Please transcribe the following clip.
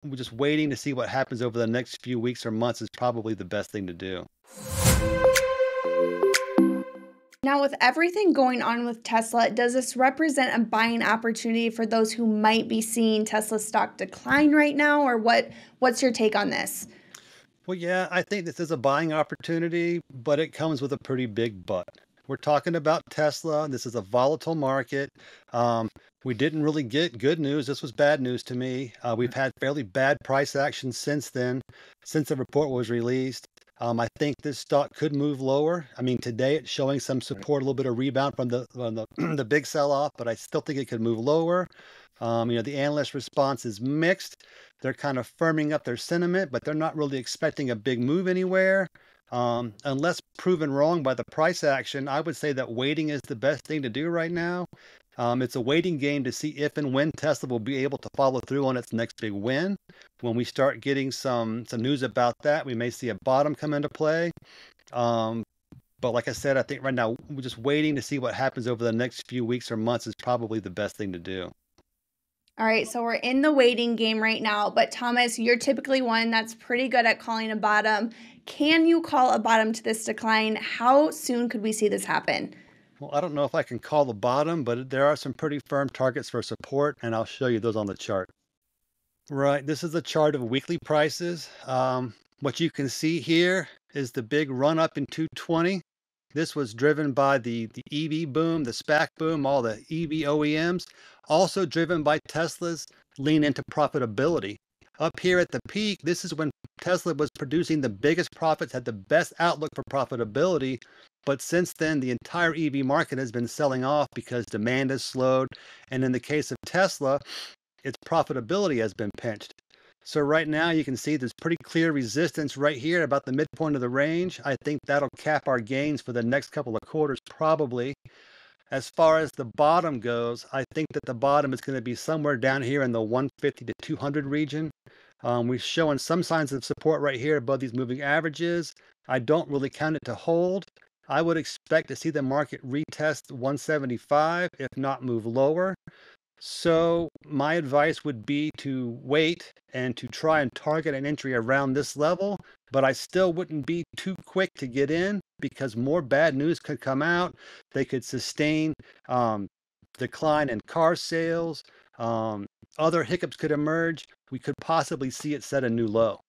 we're just waiting to see what happens over the next few weeks or months is probably the best thing to do. Now, with everything going on with Tesla, does this represent a buying opportunity for those who might be seeing Tesla stock decline right now, or what's your take on this? Well, yeah, I think this is a buying opportunity, but it comes with a pretty big but. We're talking about Tesla. This is a volatile market. Um, we didn't really get good news. This was bad news to me. We've had fairly bad price action since then, since the report was released. I think this stock could move lower. I mean, today it's showing some support, a little bit of rebound from the the big sell-off, but I still think it could move lower. The analyst response is mixed. They're kind of firming up their sentiment, but they're not really expecting a big move anywhere. Unless proven wrong by the price action, I would say that waiting is the best thing to do right now. It's a waiting game to see if and when Tesla will be able to follow through on its next big win. When we start getting some news about that, we may see a bottom come into play. Um, but like I said, I think right now we're just waiting to see what happens over the next few weeks or months is probably the best thing to do. All right, so we're in the waiting game right now, but Thomas, you're typically one that's pretty good at calling a bottom. Can you call a bottom to this decline? How soon could we see this happen? Well, I don't know if I can call the bottom, but there are some pretty firm targets for support, and I'll show you those on the chart. Right, this is a chart of weekly prices. What you can see here is the big run up in 220. This was driven by the EV boom, the SPAC boom, all the EV OEMs, also driven by Tesla's lean into profitability. Up here at the peak, this is when Tesla was producing the biggest profits, had the best outlook for profitability. But since then, the entire EV market has been selling off because demand has slowed. And in the case of Tesla, its profitability has been pinched. So right now you can see there's pretty clear resistance right here about the midpoint of the range. I think that'll cap our gains for the next couple of quarters probably. As far as the bottom goes, I think that the bottom is going to be somewhere down here in the 150 to 200 region. We're showing some signs of support right here above these moving averages. I don't really count it to hold. I would expect to see the market retest 175, if not move lower. So my advice would be to wait and to try and target an entry around this level, but I still wouldn't be too quick to get in because more bad news could come out. They could sustain decline in car sales. Other hiccups could emerge. We could possibly see it set a new low.